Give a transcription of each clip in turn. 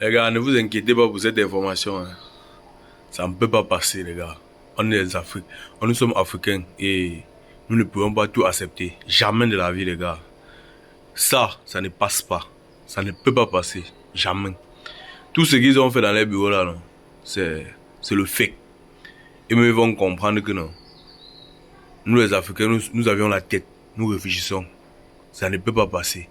Les gars, ne vous inquiétez pas pour cette information, hein. Ça ne peut pas passer, les gars. On est des Africains. Nous sommes Africains et nous ne pouvons pas tout accepter. Jamais de la vie, les gars. Ça ne passe pas. Ça ne peut pas passer. Jamais. Tout ce qu'ils ont fait dans les bureaux là, non, c'est le fake. Et même ils vont comprendre que non. Nous les Africains, nous avions la tête. Nous réfléchissons. Ça ne peut pas passer.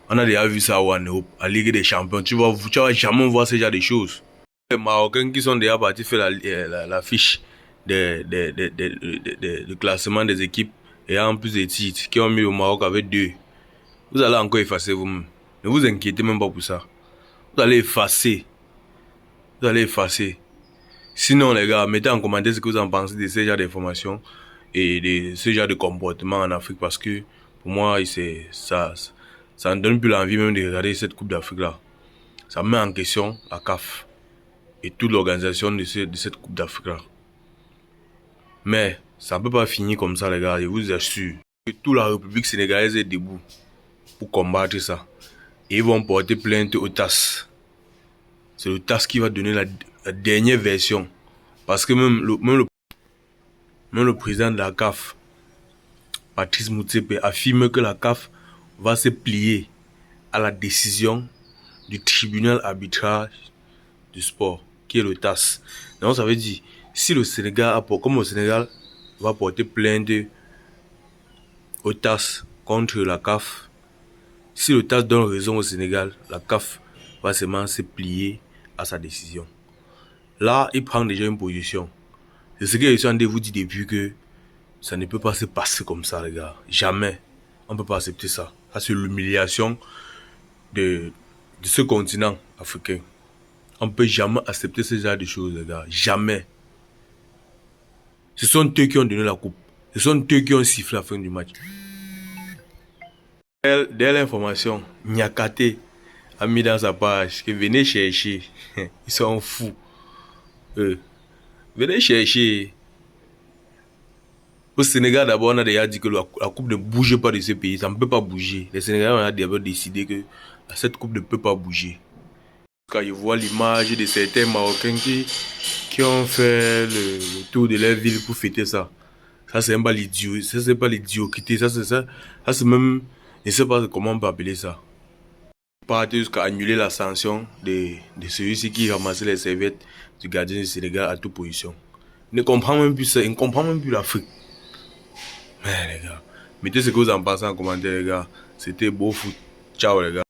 On a déjà vu ça en Europe, à Ligue des Champions. Tu vas jamais voir ce genre de choses. Les Marocains qui sont déjà partis faire la fiche de classement des équipes et en plus des titres qui ont mis au Maroc avec 2. Vous allez encore effacer vous-même. Ne vous inquiétez même pas pour ça. Vous allez effacer. Vous allez effacer. Sinon, les gars, mettez en commentaire ce que vous en pensez de ce genre d'informations et de ce genre de comportement en Afrique parce que pour moi, ça ne donne plus l'envie même de regarder cette Coupe d'Afrique là. Ça met en question la CAF et toute l'organisation de cette Coupe d'Afrique là. Mais ça ne peut pas finir comme ça, les gars, je vous assure. Que toute la République sénégalaise est debout pour combattre ça. Et ils vont porter plainte au TAS. C'est le TAS qui va donner la dernière version. Parce que même le président de la CAF, Patrice Motsepe, affirme que la CAF va se plier à la décision du tribunal arbitrage du sport, qui est le TAS. Donc ça veut dire, si le Sénégal, comme le Sénégal va porter plainte au TAS contre la CAF, si le TAS donne raison au Sénégal, la CAF va seulement se plier à sa décision. Là, il prend déjà une position. C'est ce que je suis en train de vous dire depuis que ça ne peut pas se passer comme ça, les gars. Jamais. On ne peut pas accepter ça. Ça, c'est l'humiliation de ce continent africain. On ne peut jamais accepter ce genre de choses, les gars. Jamais. Ce sont eux qui ont donné la coupe. Ce sont eux qui ont sifflé la fin du match. Dès l'information, Niakate a mis dans sa page que venez chercher. Ils sont fous. Venez chercher. Au Sénégal, d'abord, on a déjà dit que la coupe ne bouge pas de ce pays. Ça ne peut pas bouger. Les Sénégalais ont d'abord décidé que cette coupe ne peut pas bouger. Quand je vois l'image de certains Marocains qui ont fait le tour de leur ville pour fêter ça. Ça, c'est pas l'idiot. Ça, c'est pas l'idiocrité. Ça, c'est même... Je ne sais pas comment on peut appeler ça. Partir jusqu'à annuler la sanction de celui-ci qui ramassait les serviettes du gardien du Sénégal à toute position. Il ne comprend même plus ça. Il ne comprend même plus l'Afrique. Mais les gars, mettez ce que vous en pensez en commentaire, les gars. C'était beau foot. Ciao, les gars.